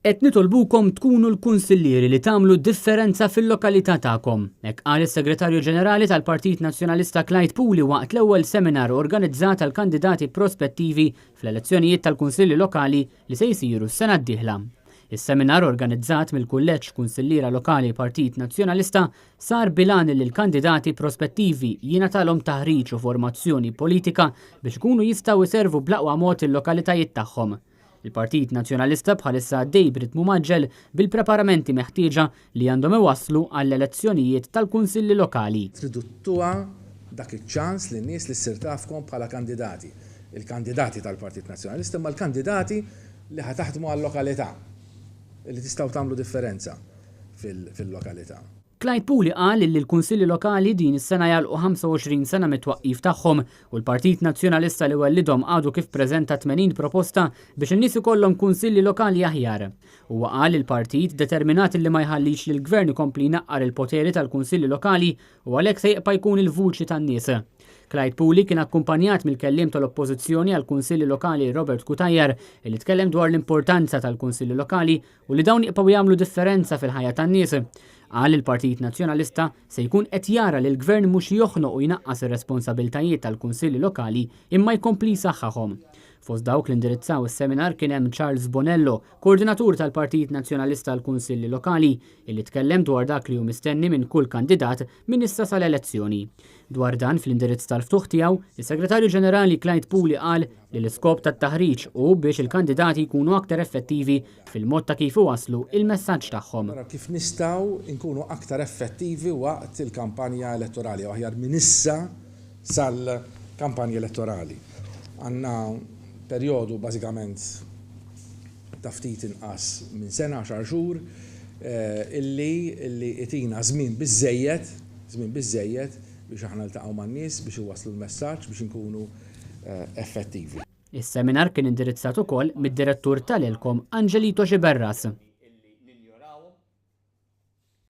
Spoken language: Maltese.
Qed nitolbukom tkunu l-kunsillieri li tagħmlu differenza fil-lokalità tagħkom. Hekk qal is-Segretarju Ġenerali tal-Partit Nazzjonalista Clyde Puli waqt l-ewwel seminar organizzat għal kandidati prospettivi fl-elezzjonijiet tal-Kunsilli Lokali li se jsiru s-sena d-dieħla. Is-seminar organizzat mill-Kulleġġ Kunsilliera Lokali Partit Nazzjonalista sar bilan li l-kandidati prospettivi jingħatalhom taħriġ u formazzjoni politika biex ikunu jistgħu jservu bl-aqwa mod il-lokalitajiet tagħhom. Il-Partit Nazzjonalista bħalissa għaddej b'ritmu maġġel bil-preparamenti meħtieġa li għandhom iwasslu għall-elezzjonijiet tal-Kunsilli Lokali. Tridu tuha dak iċ-ċans li n-nies li ssir tafkom bħala kandidati. Il-kandidati tal-Partit Nazzjonalista ma l-kandidati li ħataħdmu għall-lokalità li tistgħu tagħmlu differenza fil-lokalità. Clyde Puli qal li l-Kunsilli Lokali din is-sena jagħlqu 25 sena mit-twaqqif tagħhom u l-Partit Nazzjonalista li wellidhom għadu kif preżenta 80 proposta biex in-nies ikollhom kunsilli lokali aħjar. Huwa qal il-partit determinat li ma jħallix li l-Gvern ikompli jnaqqar il-poteri tal-Kunsilli Lokali u għalhekk se jibqa' jkun il-vuċi tan-nies. Clyde Puli kien akkumpanjat mill-kelliem tal-Oppożizzjoni għall kunsilli Lokali Robert Kutajjar li tkellem dwar l-importanza tal-Kunsilli Lokali u li dawn jibqgħu jagħmlu differenza fil-ħajja tan-nies. Qal il-Partit Nazzjonalista se jkun qed jara li l-Gvern mhux joħnoq u jnaqqas ir-responsabiltajiet tal-Kunsilli Lokali imma jkompli jsaħħaħhom. Fost dawk li indirizzaw is-seminar kien hemm Charles Bonello, koordinatur tal-Partit Nazzjonalista għall-Kunsilli Lokali, illi tkellem dwar dak li hu mistenni minn kull kandidat minn issa sal-elezzjoni. Dwar dan fl-indirizz tal-ftuħ tiegħu, is-Segretarju Ġenerali Clyde Puli qal li l-iskop tat-taħriġ hu biex il-kandidati jkunu aktar effettivi fil-mod ta' kif iwasslu il-messaġġ tagħhom. Kif nistgħu nkunu aktar effettivi waqt il-kampanja elettorali, aħjar minn issa sal-kampanja elettorali. Għandna perjodu bażikament ta' ftit inqas minn sena 10 xhur illi itina żmien biżżejjed biex aħna niltaqgħu man-nies biex iwasslu l-messaġġ biex inkunu effettivi. Is-seminar kien indirizzat ukoll mid-direttur tal-Elkom Angelito Xiberras.